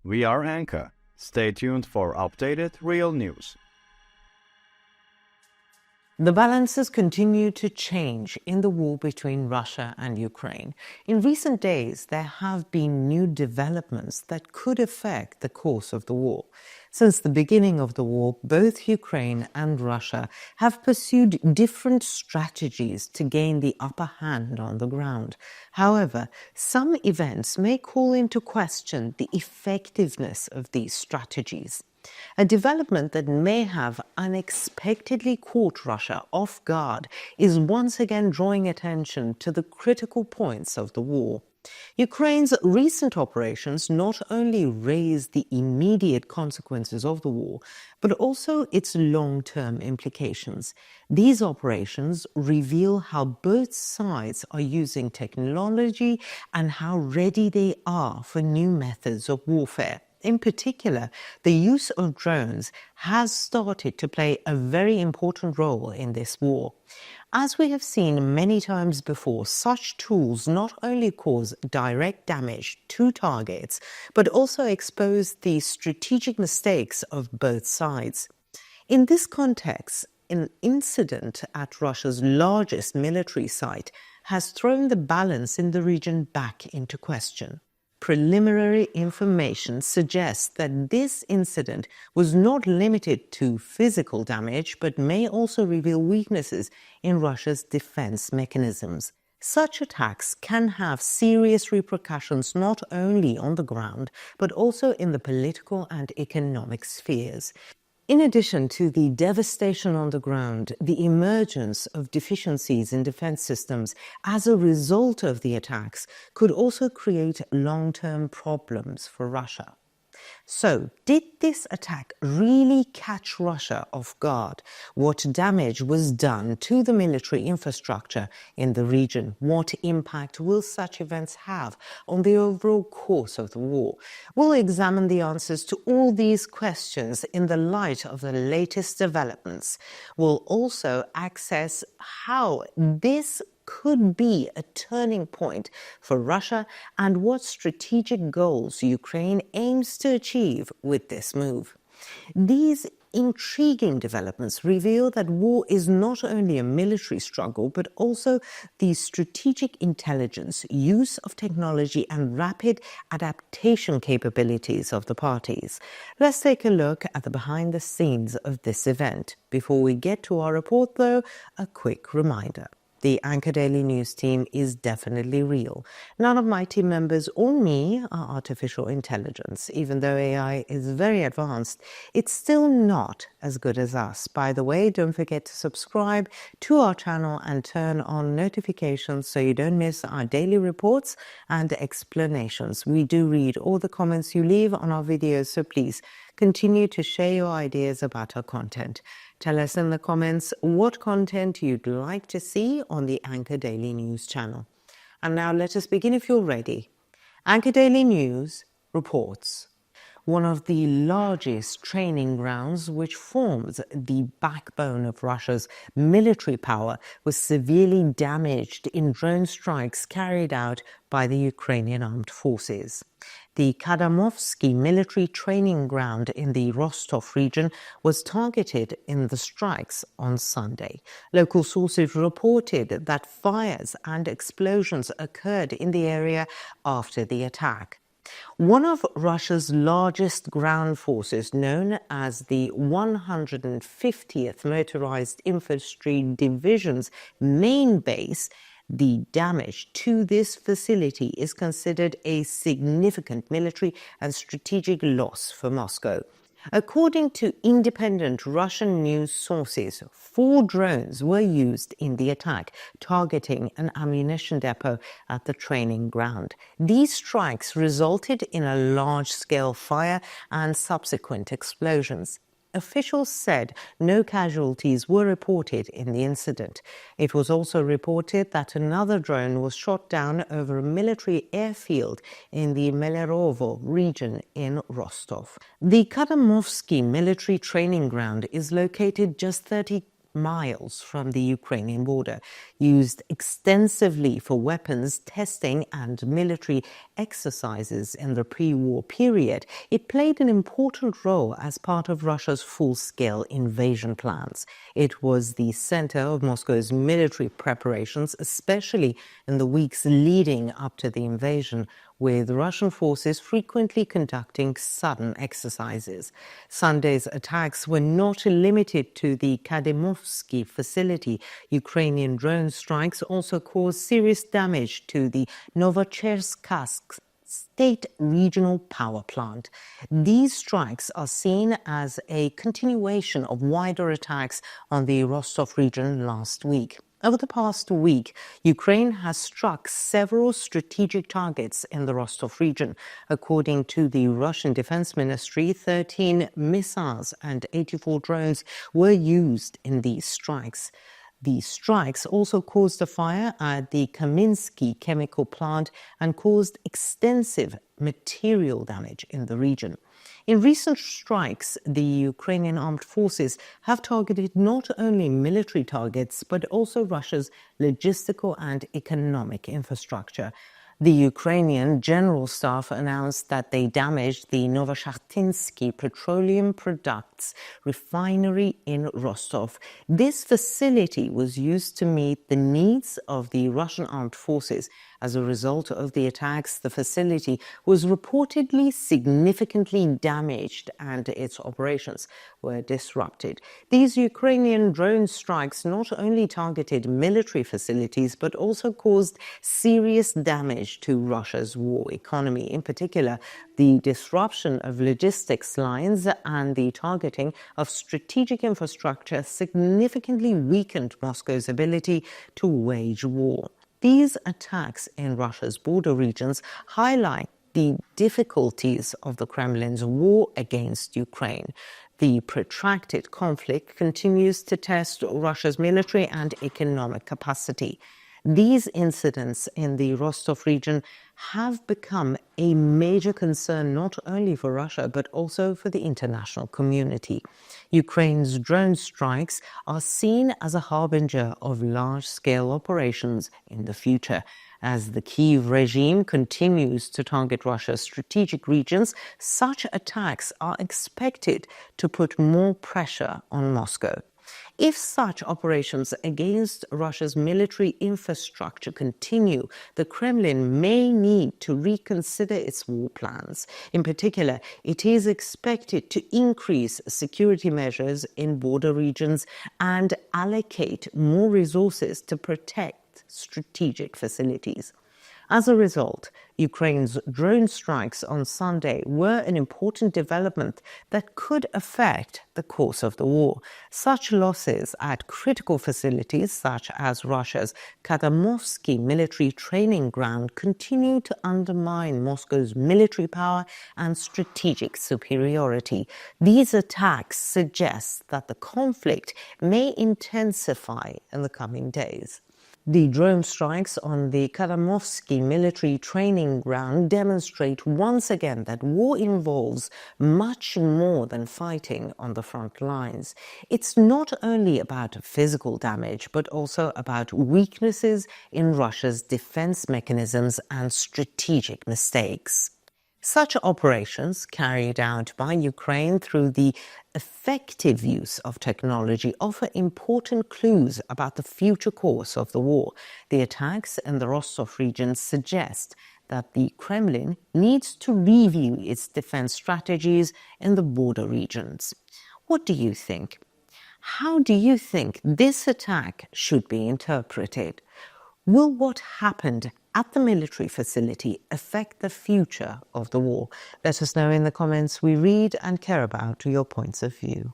We are Anchor. Stay tuned for updated real news. The balances continue to change in the war between Russia and Ukraine. In recent days, there have been new developments that could affect the course of the war. Since the beginning of the war, both Ukraine and Russia have pursued different strategies to gain the upper hand on the ground. However, some events may call into question the effectiveness of these strategies. A development that may have unexpectedly caught Russia off guard is once again drawing attention to the critical points of the war. Ukraine's recent operations not only raise the immediate consequences of the war, but also its long-term implications. These operations reveal how both sides are using technology and how ready they are for new methods of warfare. In particular, the use of drones has started to play a very important role in this war. As we have seen many times before, such tools not only cause direct damage to targets, but also expose the strategic mistakes of both sides. In this context, an incident at Russia's largest military site has thrown the balance in the region back into question. Preliminary information suggests that this incident was not limited to physical damage, but may also reveal weaknesses in Russia's defense mechanisms. Such attacks can have serious repercussions not only on the ground, but also in the political and economic spheres. In addition to the devastation on the ground, the emergence of deficiencies in defense systems as a result of the attacks could also create long-term problems for Russia. So, did this attack really catch Russia off guard? What damage was done to the military infrastructure in the region? What impact will such events have on the overall course of the war? We'll examine the answers to all these questions in the light of the latest developments. We'll also access how this could be a turning point for Russia and what strategic goals Ukraine aims to achieve with this move. These intriguing developments reveal that war is not only a military struggle, but also the strategic intelligence, use of technology, and rapid adaptation capabilities of the parties. Let's take a look at the behind the scenes of this event. Before we get to our report, though, a quick reminder. The Anchor Daily News team is definitely real. None of my team members or me are artificial intelligence. Even though AI is very advanced, it's still not as good as us. By the way, don't forget to subscribe to our channel and turn on notifications so you don't miss our daily reports and explanations. We do read all the comments you leave on our videos, so please continue to share your ideas about our content. Tell us in the comments what content you'd like to see on the Anchor Daily News channel. And now let us begin if you're ready. Anchor Daily News reports. One of the largest training grounds, which forms the backbone of Russia's military power, was severely damaged in drone strikes carried out by the Ukrainian armed forces. The Kadamovsky military training ground in the Rostov region was targeted in the strikes on Sunday. Local sources reported that fires and explosions occurred in the area after the attack. One of Russia's largest ground forces, known as the 150th Motorized Infantry Division's main base, the damage to this facility is considered a significant military and strategic loss for Moscow. According to independent Russian news sources, 4 drones were used in the attack, targeting an ammunition depot at the training ground. These strikes resulted in a large-scale fire and subsequent explosions. Officials said no casualties were reported in the incident. It was also reported that another drone was shot down over a military airfield in the Melerovo region in Rostov. The Kadamovsky military training ground is located just 30 miles from the Ukrainian border, used extensively for weapons testing and military exercises in the pre-war period. It played an important role as part of Russia's full-scale invasion plans. It was the center of Moscow's military preparations, especially in the weeks leading up to the invasion, with Russian forces frequently conducting sudden exercises. Sunday's attacks were not limited to the Kadymovsky facility. Ukrainian drone strikes also caused serious damage to the Novocherkassk state regional power plant. These strikes are seen as a continuation of wider attacks on the Rostov region last week. Over the past week, Ukraine has struck several strategic targets in the Rostov region. According to the Russian Defense Ministry, 13 missiles and 84 drones were used in these strikes. These strikes also caused a fire at the Kaminsky chemical plant and caused extensive material damage in the region. In recent strikes, the Ukrainian armed forces have targeted not only military targets, but also Russia's logistical and economic infrastructure. The Ukrainian General Staff announced that they damaged the Novoshakhtinsky petroleum products refinery in Rostov. This facility was used to meet the needs of the Russian armed forces. As a result of the attacks, the facility was reportedly significantly damaged and its operations were disrupted. These Ukrainian drone strikes not only targeted military facilities, but also caused serious damage to Russia's war economy. In particular, the disruption of logistics lines and the targeting of strategic infrastructure significantly weakened Moscow's ability to wage war. These attacks in Russia's border regions highlight the difficulties of the Kremlin's war against Ukraine. The protracted conflict continues to test Russia's military and economic capacity. These incidents in the Rostov region have become a major concern not only for Russia, but also for the international community. Ukraine's drone strikes are seen as a harbinger of large-scale operations in the future. As the Kyiv regime continues to target Russia's strategic regions, such attacks are expected to put more pressure on Moscow. If such operations against Russia's military infrastructure continue, the Kremlin may need to reconsider its war plans. In particular, it is expected to increase security measures in border regions and allocate more resources to protect strategic facilities. As a result, Ukraine's drone strikes on Sunday were an important development that could affect the course of the war. Such losses at critical facilities, such as Russia's Kadymovsky military training ground, continue to undermine Moscow's military power and strategic superiority. These attacks suggest that the conflict may intensify in the coming days. The drone strikes on the Kadymovsky military training ground demonstrate once again that war involves much more than fighting on the front lines. It's not only about physical damage, but also about weaknesses in Russia's defense mechanisms and strategic mistakes. Such operations, carried out by Ukraine through the effective use of technology, offer important clues about the future course of the war. The attacks in the Rostov region suggest that the Kremlin needs to review its defense strategies in the border regions. What do you think? How do you think this attack should be interpreted? Will what happened at the military facility affect the future of the war? Let us know in the comments. We read and care about your points of view.